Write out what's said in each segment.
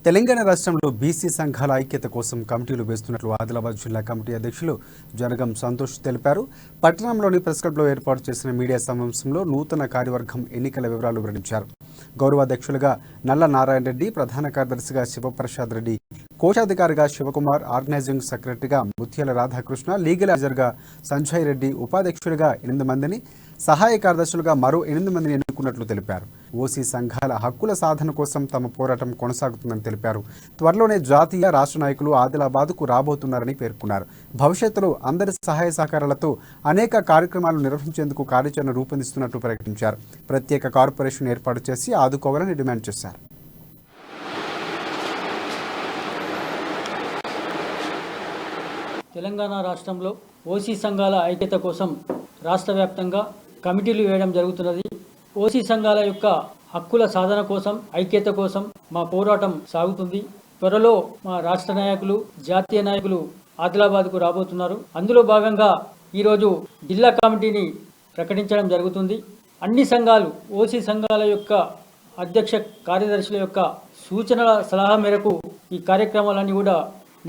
తెలంగాణ రాష్ట్రంలో బీసీ సంఘాల ఐక్యత కోసం కమిటీలు వేస్తున్నట్లు ఆదిలాబాద్ జిల్లా కమిటీ అధ్యక్షులు జనగం సంతోష్ తెలిపారు. పట్టణంలోని ప్రెస్ క్లబ్లో ఏర్పాటు చేసిన మీడియా సమావేశంలో నూతన కార్యవర్గం ఎన్నికల వివరాలు వెల్లడించారు. గౌరవాధ్యక్షులుగా నల్ల నారాయణ రెడ్డి, ప్రధాన కార్యదర్శిగా శివప్రసాద్ రెడ్డి, కోశాధికారిగా శివకుమార్, ఆర్గనైజింగ్ సెక్రటరీగా ముత్యాల రాధాకృష్ణ, లీగల్ అడ్వైజర్గా సంజయ్ రెడ్డి, ఉపాధ్యక్షులుగా 8 మందిని, సహాయ కార్యదర్శులుగా మరో 8 మందిని ఎన్నుకున్నట్లు తెలిపారు. ఓసీ సంఘాల హక్కుల సాధన కోసం తమ పోరాటం కొనసాగుతుందని తెలిపారు. త్వరలోనే జాతీయ, రాష్ట్ర నాయకులు ఆదిలాబాద్కు రాబోతున్నారని పేర్కొన్నారు. భవిష్యత్తులో అందరి సహాయ సహకారాలతో అనేక కార్యక్రమాలు నిర్వహించేందుకు కార్యాచరణ రూపొందిస్తున్నట్లు ప్రకటించారు. ప్రత్యేక కార్పొరేషన్ ఏర్పాటు చేసి ఆదుకోవాలని డిమాండ్ చేశారు. తెలంగాణ రాష్ట్రంలో ఓసీ సంఘాల ఐక్యత కోసం రాష్ట్ర వ్యాప్తంగా కమిటీలు వేయడం జరుగుతున్నది. ఓసీ సంఘాల యొక్క హక్కుల సాధన కోసం, ఐక్యత కోసం మా పోరాటం సాగుతుంది. త్వరలో మా రాష్ట్ర నాయకులు, జాతీయ నాయకులు ఆదిలాబాద్కు రాబోతున్నారు. అందులో భాగంగా ఈరోజు జిల్లా కమిటీని ప్రకటించడం జరుగుతుంది. అన్ని సంఘాలు, ఓసీ సంఘాల యొక్క అధ్యక్ష కార్యదర్శుల యొక్క సూచనల సలహా మేరకు ఈ కార్యక్రమాలన్నీ కూడా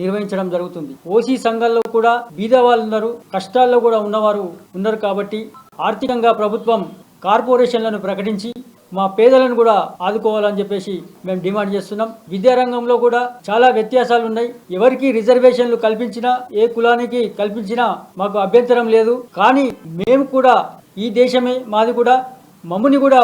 నిర్వహించడం జరుగుతుంది. ఓసీ సంఘాల్లో కూడా బీద వాళ్ళు ఉన్నారు, కష్టాల్లో కూడా ఉన్నవారు ఉన్నారు. కాబట్టి ఆర్థికంగా ప్రభుత్వం కార్పొరేషన్లను ప్రకటించి మా పేదలను కూడా ఆదుకోవాలని చెప్పేసి మేము డిమాండ్ చేస్తున్నాం. విద్యారంగంలో కూడా చాలా వ్యత్యాసాలు ఉన్నాయి. ఎవరికి రిజర్వేషన్లు కల్పించినా, ఏ కులానికి కల్పించినా మాకు అభ్యంతరం లేదు. కానీ మేము కూడా ఈ దేశమే మాది కూడా, మమ్మల్ని కూడా